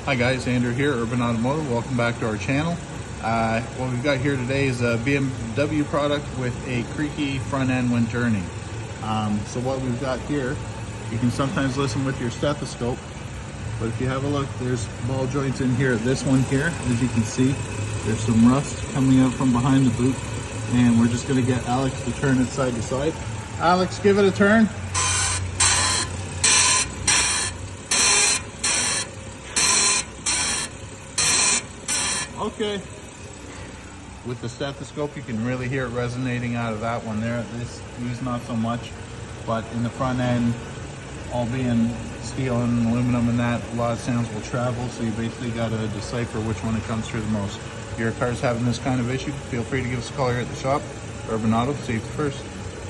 Hi guys, Andrew here, Urban Automotive. Welcome back to our channel. What we've got here today is a BMW product with a creaky front end when turning. So what we've got here, you can sometimes listen with your stethoscope, but if you have a look, there's ball joints in here. This one here, as you can see, there's some rust coming out from behind the boot, and we're just going to get Alex to turn it side to side. Alex, give it a turn. Okay. With the stethoscope, you can really hear it resonating out of that one there. These not so much, but in the front end, all being steel and aluminum and that, a lot of sounds will travel, so you basically got to decipher which one it comes through the most. If your car's having this kind of issue, feel free to give us a call here at the shop. Urban Auto, safety first.